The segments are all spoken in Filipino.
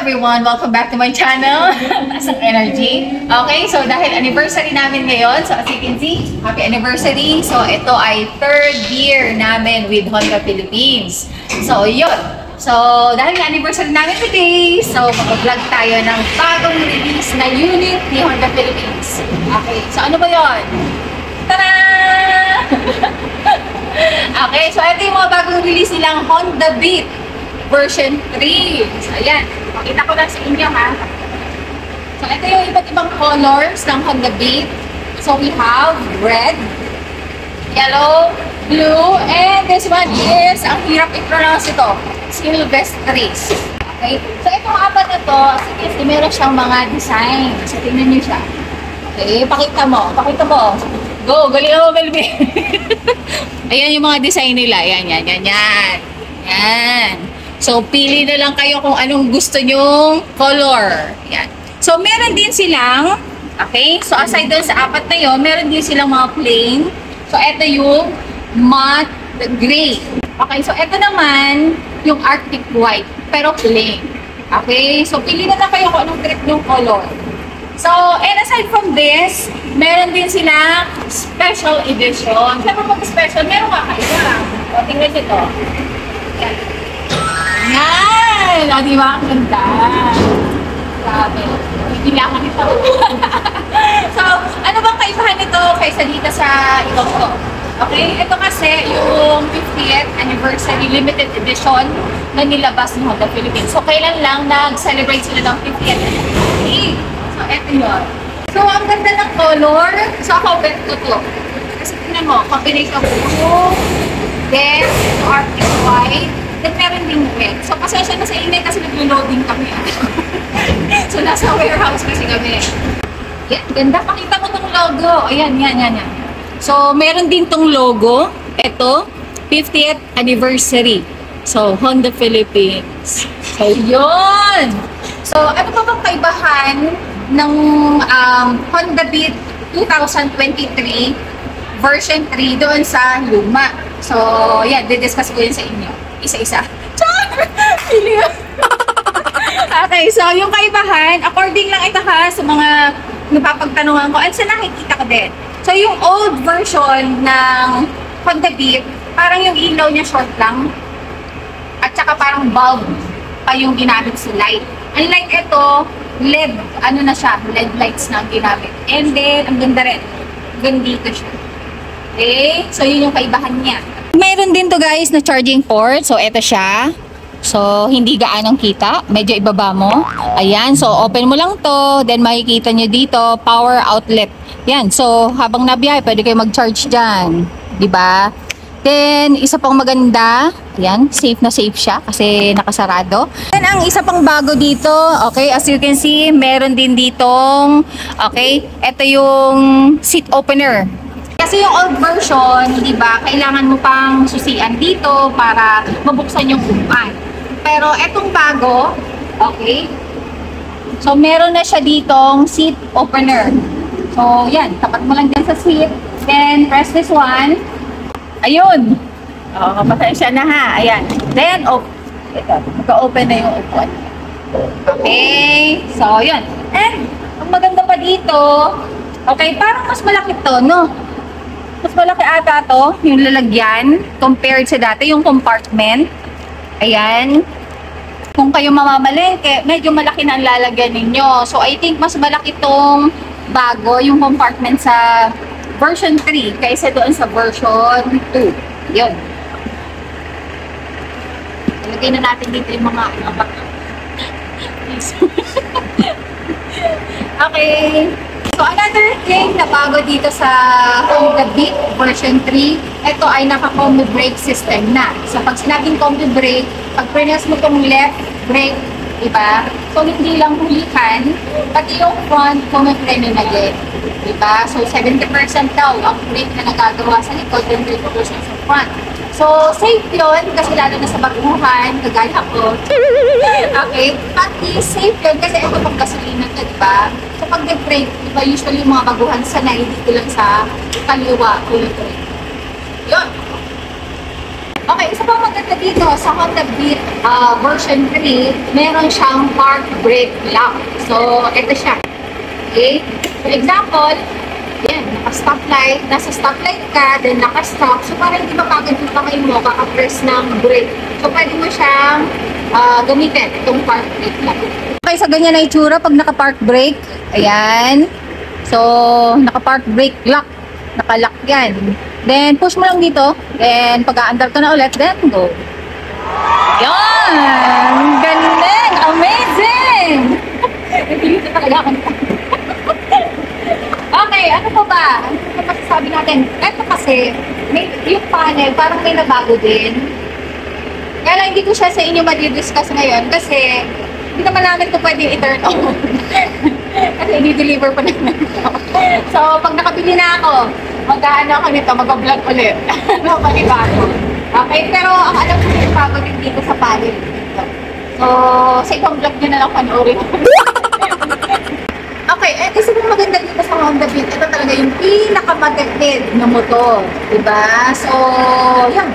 everyone! Welcome back to my channel, Asang Energy. Okay, so dahil anniversary namin ngayon, so as you can see, happy anniversary. So ito ay 3rd year namin with Honda Philippines. So yun. So dahil anniversary namin today, so mag-vlog tayo ng bagong release na unit ni Honda Philippines. Okay, so ano ba yun? Tara! Okay, so ito yung mga bagong release nilang Honda Beat version 3. So, ayan. Pakita ko lang sa inyo, ha. So, ito yung iba't ibang colors ng Honda Beat. So, we have red, yellow, blue, and this one is, ang hirap i-pronounce ito, Silvestris. Okay? So, itong apat na to, sige, meron siyang mga design. So, tingnan nyo siya. Okay, pakita mo. Pakita mo. Go, galing mo, Melvin. Ayan yung mga design nila. Yan. So, pili na lang kayo kung anong gusto nyong color. Yan. So, meron din silang, okay? So, aside doon sa apat na yun, meron din silang mga plain. So, ito yung matte gray. Okay, so ito naman yung Arctic white, pero plain. Okay, so pili na lang kayo kung anong trip ng color. So, and aside from this, meron din silang special edition. Siyempre pag special, meron kakaiba. O, tingnan nyo ito. Yan. Yan! O, diba? Ang ganda. Grabe. Hindi lang ako nito. So, ano bang kaibahan nito kaysa dito sa ibang to? Okay, ito kasi yung 50th anniversary limited edition na nilabas ng Honda Philippines. So, kailan lang nag-celebrate sila ng 50th anniversary. So, ito yun. So, ang ganda ng color. So, ako bet ko to. Kasi tingnan mo, combination of blue, then, Arctic white, then meron ding red. So, pasensya na sa inay kasi nag-loading kami. So, nasa warehouse kasi kami. Yan, ganda. Pakita mo tong logo. Ayan. So, meron din tong logo. Ito, 50th anniversary. So, Honda Philippines. So, yun! So, ano pa bang kaibahan ng Honda Beat 2023 version 3 doon sa luma? So, yan, didiscuss ko yun sa inyo. Isa-isa. Okay, so yung kaibahan, according lang ito ha, sa mga napapagtanungan ko, at sa nakikita ko din. So, yung old version ng Honda Beat, parang yung ilaw niya short lang. At saka parang bulb pa yung ginamit sa light. Unlike ito, LED, ano na siya, LED lights na ang ginamit. And then, ang ganda rin. Gandito siya. Okay? So, yun yung kaibahan niya. Meron din to guys na charging port. So, ito siya. So, hindi gaanong kita. Medyo ibaba mo. Ayan. So, open mo lang to. Then, makikita nyo dito, power outlet. Yan. So, habang nabiyahe, pwede kayo mag-charge dyan. Diba? Then, isa pang maganda. Ayan. Safe na safe siya kasi nakasarado. Then, ang isa pang bago dito. Okay. As you can see, meron din ditong, okay, ito yung seat opener. Kasi yung old version, di ba, kailangan mo pang susian dito para mabuksan yung upuan. Pero etong bago, okay, so meron na siya ditong seat opener. So, yan, tapat mo lang dyan sa seat. Then, press this one. Ayun. O, pasensya na ha. Ayan. Then, ito, magka-open na yung upuan. Okay. So, yun. And, ang maganda pa dito, okay, parang mas malaki to, no? Mas malaki ata to, yung lalagyan, compared sa dati, yung compartment. Ayan. Kung kayo mamamalengke, medyo malaki na ang lalagyan ninyo. So, I think mas malaki tong bago, yung compartment sa version 3, kaysa doon sa version 2. Yun. Ilagay na natin dito yung mga okay. So, another thing na bago dito sa Honda Beat version 3, ito ay naka-combi brake system na. So, pag sinabing combi brake, pag press mo itong left brake, diba? So, hindi lang hulikan, pati yung front, kumipreno na din. Diba? So, 70% daw ang brake na nagagawa sa likod and 30% sa front. So, safe yun kasi lalo na sa baguhan, kagaya ko. Okay? Pati safe yun kasi ito pang gasolina to, diba? So, pag nag-brake, diba usually yung mga baguhan sanay dito lang sa kaliwa, brake. Yun. Okay, isa pa maganda dito sa Honda Beat version 3, meron siyang park brake lock. So, ito siya. Okay? For example, yan, naka-stoplight, nasa stoplight ka, then naka-stop. So, para hindi mapagod yung kamay mo, kaka-press ng brake. So, pwede mo siyang gamitin itong park brake lock. Okay, so ganyan na itsura pag naka-park brake. Ayan. So, naka-park brake lock. Naka-lock yan. Then, push mo lang dito. Then, pag-aandar ka na ulit, then go. Yan! Galing! Amazing! Nagpilito talaga ako. Okay, ano pa ba? Ano pa masasabi natin? Ito kasi, yung panel, parang may nabago din. Kaya lang, hindi ko siya sa inyo ma-discuss ngayon kasi hindi naman namin ito pwede i-turn on. Kasi i-deliver pa naman ito. So, pag nakabili na ako, mag-ano ako nito, mag-vlog ulit. No, panibago. Okay, pero ang alam ko yung bago din dito sa panel dito. So, sa ibang vlog nyo na lang panoorin. Okay, eh, isa pong maganda dito sa Honda Beat, ito talaga yung pinakamatipid na motor. Diba? So, yan.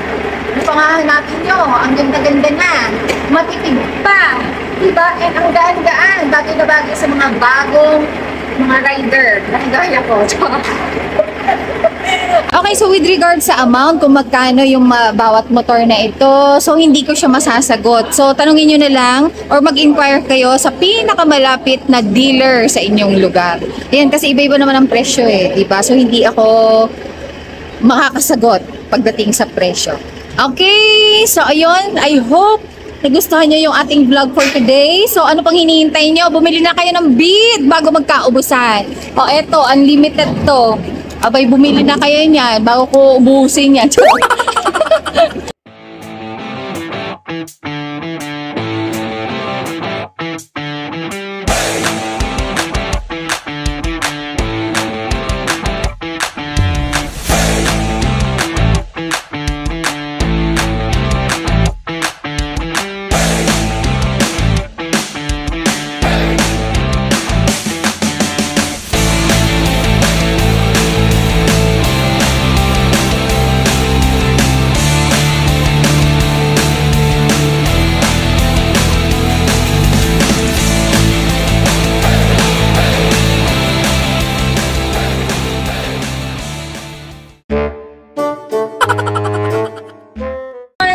Ano pa nga hanapin nyo? Ang ganda-ganda na. Matipid pa. Diba? And ang gaan-gaan. Bagay na bagay sa mga bagong mga rider. Nakagaya ko. Okay, so with regards sa amount, kung magkano yung bawat motor na ito, so hindi ko siya masasagot. So tanungin nyo na lang or mag-inquire kayo sa pinakamalapit na dealer sa inyong lugar. Ayan, kasi iba-iba naman ang presyo eh, diba? So hindi ako makakasagot pagdating sa presyo. Okay, so ayun, I hope nagustuhan nyo yung ating vlog for today. So, ano pang hinihintay nyo? Bumili na kayo ng Beat bago magkaubusan. O, eto, unlimited to. Abay, bumili na kayo niyan bago ko ubusin yan.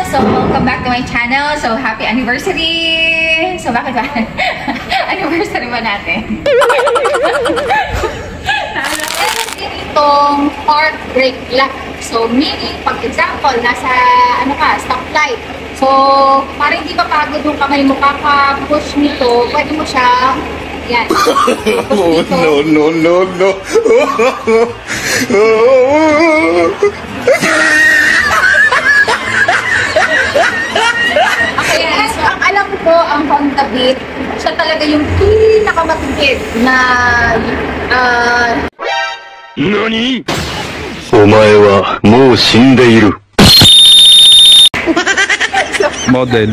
So, welcome back to my channel. So, happy anniversary! So, bakit ba? Anniversary ba natin? Meron din itong park brake lock. So, meaning, pag example, nasa, stoplight. So, para hindi mapagod yung kamay mo, kaka-push nito, pwede mo siya, yan. Oh, no, no, no, no. Okay, so ang alam ko, ang Honda Beat, siya talaga yung pinakamatipid na NANI?! お前はもう死んでいる。 Model.